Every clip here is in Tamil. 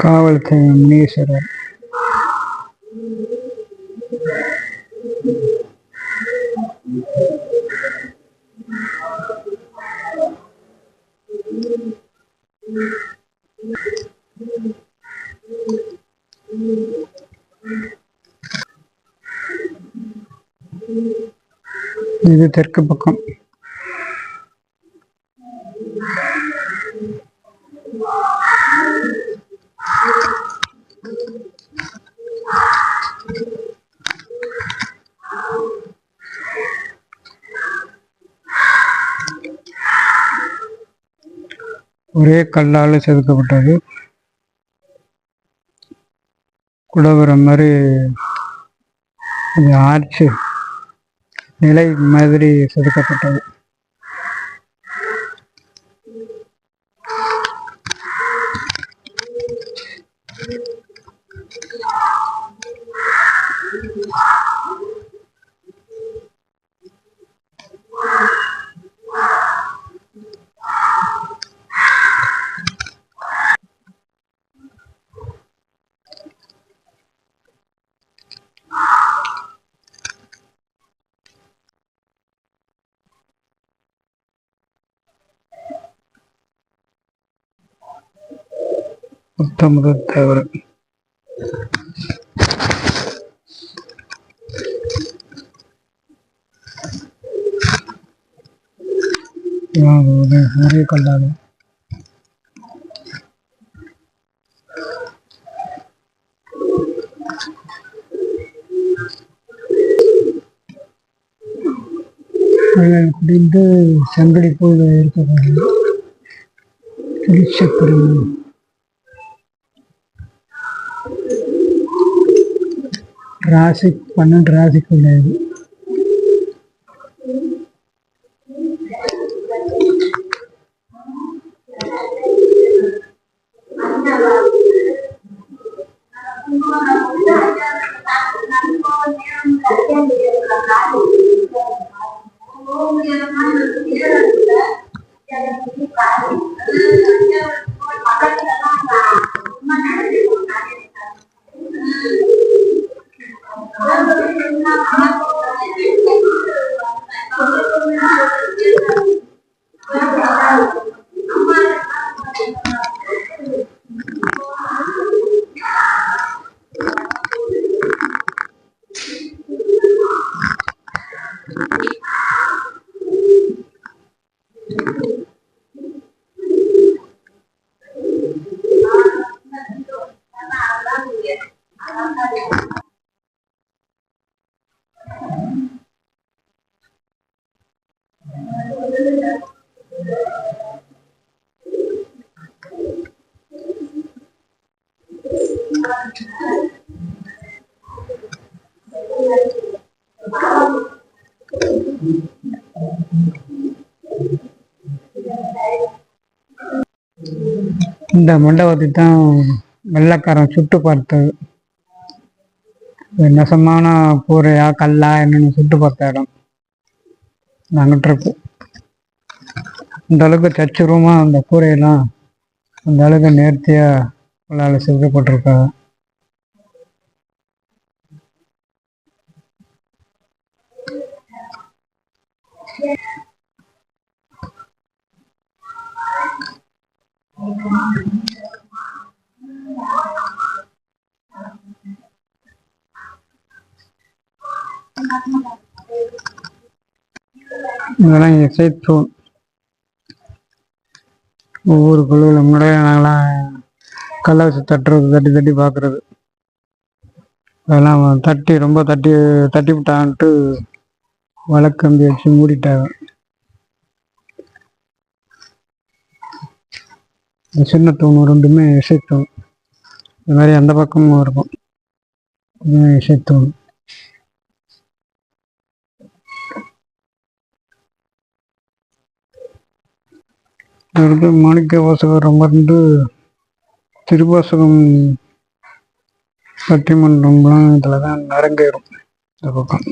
காவல் முனீஸ்வரர். இது தெற்கு பக்கம். ஒரே கல்லால் செதுக்கப்பட்டது. குடவரம் மாதிரி ஆர்ச்சு நிலை மாதிரி செதுக்கப்பட்டது. உத்தமதேவர் ஒரே கல்லால் குடிந்து சங்கடி போல் இருக்கக்கூடிய திருச்சப்படி ராசி 12 ராசிக்கு உள்ளது. இந்த மண்டபத்தை தான் வெள்ளைக்காரன் சுட்டு பார்த்தது. நெசமான கூரையா கல்லா என்னன்னு சுட்டு பார்த்த இடம் நாங்கிட்ட இருக்கு. அந்த அளவுக்கு தச்சுருவமா அந்த கூரையெல்லாம் அந்த அளவுக்கு நேர்த்தியா கல்லால் செதுக்கப்பட்டிருக்காங்க. இதெல்லாம் இசைத்தூண். ஒவ்வொரு குழுவில் முன்னாடியே நாங்களாம் கல்லை வச்சு தட்டுறது, தட்டி தட்டி பார்க்குறது. அதெல்லாம் தட்டி ரொம்ப தட்டி தட்டி விட்டான்ட்டு வழக்கம்பி வச்சு மூடிட்டாங்க. இந்த சின்ன தூண் ரெண்டுமே இசைத்தூண். இது மாதிரி அந்த பக்கமும் இருக்கும். இதுவும் இசைத்தூண். இது மாணிக்க வாசகர் அமர்ந்து திருவாசகம் பட்டிமன்றம்லாம் இதில் தான் அரங்கேறும். இந்த பக்கம்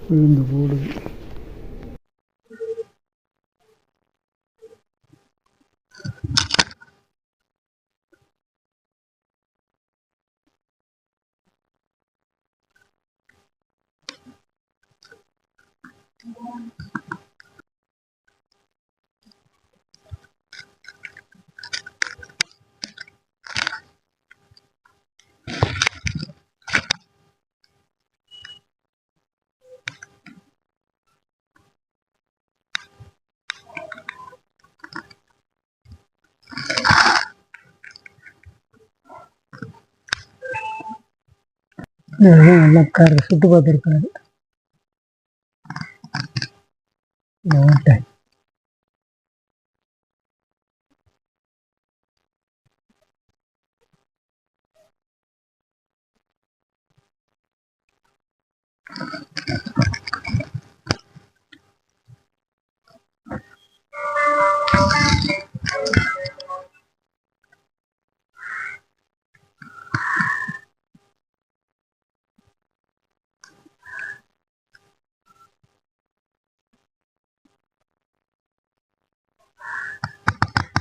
விழுந்து போடுது. நல்லா சுட்டு பார்த்துருக்காரு.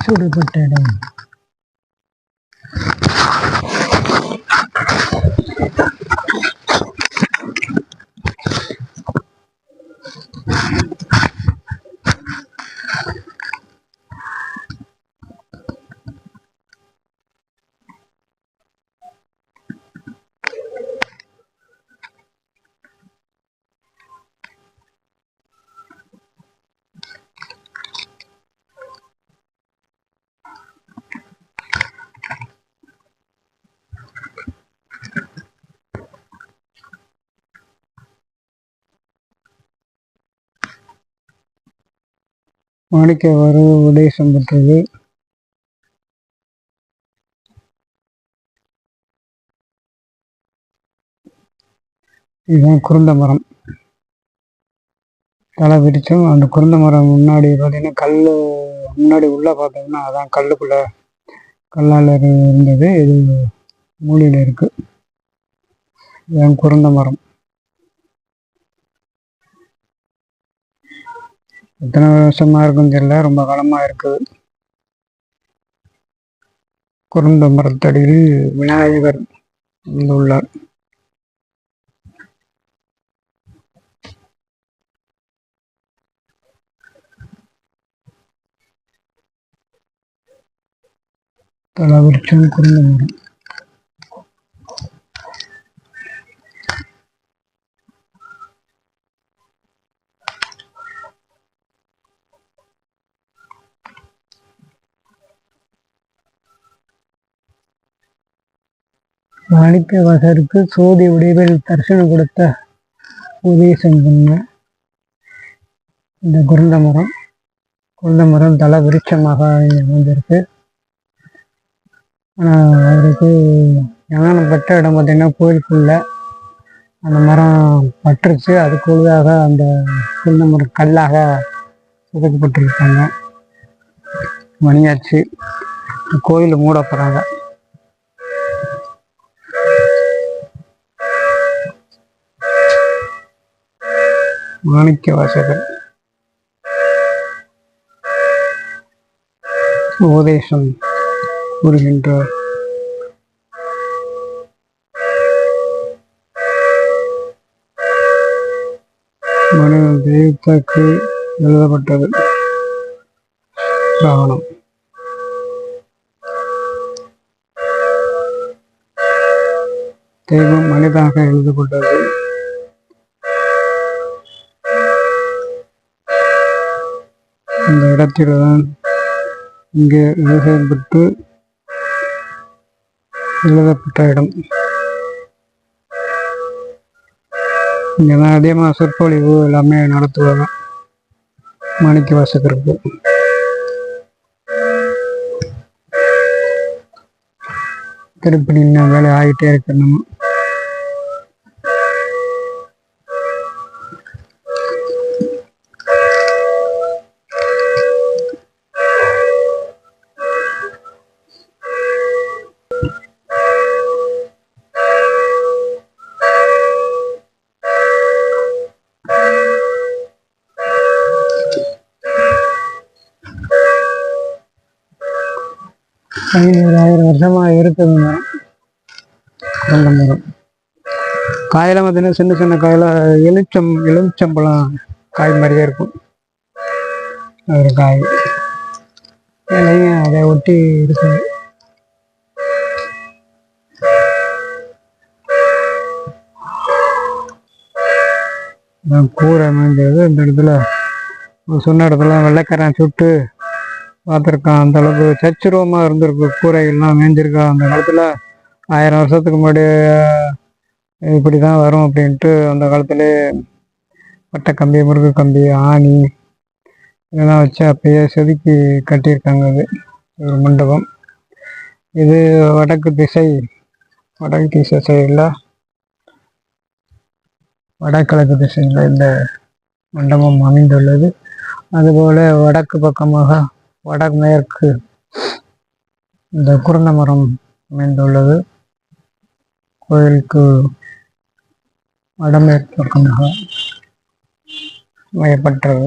சுடுபட்ட இடம். மாணிக்க வரவு உபதேசம் பெற்றது. இதுதான் குருந்த மரம். தலை விரிச்சோம். அந்த குருந்த மரம் முன்னாடி பார்த்தீங்கன்னா கல் முன்னாடி உள்ள பார்த்தோம்னா அதான் கல்லுக்குள்ள கல்லால் இருந்தது. இது மூலையில் இருக்கு. இதுதான் குருந்த மரம். எத்தனை வருஷமா இருக்குன்னு தெரியல, ரொம்ப காலமா இருக்குது. குருந்த மரத்தடியில் விநாயகர் உள்ளார். தலவிருச்சம் குருந்த மரம். மாணிக்க வாசகருக்கு சோதி உடைவில் தரிசனம் கொடுத்த உபதேசம் பண்ண இந்த குருந்த மரம் தல விருட்சமாக அமைந்திருக்கு. ஆனால் அவருக்கு ஞானம் பெற்ற இடம் பார்த்தீங்கன்னா கோயிலுக்குள்ள அந்த மரம் பற்றுச்சு. அதுக்குள்ளாக அந்த குருந்த மரம் கல்லாக சுதைக்கப்பட்டிருக்காங்க. மணியாச்சு. கோயில் மூட போறாங்க. மாணிக்க வாசகர் உபதேசம் கூறுகின்றார். மனிதன் தெய்வத்துக்கு எழுதப்பட்டது. ராவணம். தெய்வம் மனிதாக எழுதப்பட்டது. இந்த இடத்தில்தான் இங்கே விவசாயப்பட்டு எழுதப்பட்ட இடம். இங்கேதான் அதிகமாக சொற்பொழிவு எல்லாமே நடத்துவாங்க மாணிக்க வாசகருக்கு. திருப்பி இன்னும் வேலை ஆகிட்டே இருக்கு. நம்ம ஒரு 1000 வருஷமா இருக்குது மரம். அந்த மரம் காயில பார்த்தீங்கன்னா சின்ன சின்ன காயில எலுமிச்சம்பழம் காய் மாதிரியே இருக்கும். ஒரு காய் இலையும் அதை ஒட்டி இருக்குது. கூரை மேய்ஞ்சது இந்த இடத்துல சொன்ன இடத்துல வெள்ளைக்காரன் சுட்டு பார்த்துருக்கான். அந்த அளவுக்கு சச்சுரூபமாக இருந்திருக்கு. கூரைகள்லாம் மேய்ஞ்சிருக்கான். அந்த காலத்தில் 1000 வருஷத்துக்கு முன்னாடி இப்படி தான் வரும் அப்படின்ட்டு அந்த காலத்திலே பட்டை கம்பி, முருகு கம்பி, ஆணி இதெல்லாம் வச்சு அப்பயே செதுக்கி கட்டியிருக்காங்க. அது ஒரு மண்டபம். இது வடக்கு திசை சைடில், வடகிழக்கு திசையில் இந்த மண்டபம் அமைந்துள்ளது. அதுபோல வடக்கு பக்கமாக வடமேற்கு இந்த குருந்த மரம் அமைந்துள்ளது. கோயிலுக்கு வடமேற்கு பக்கமாக அமையப்பட்டது.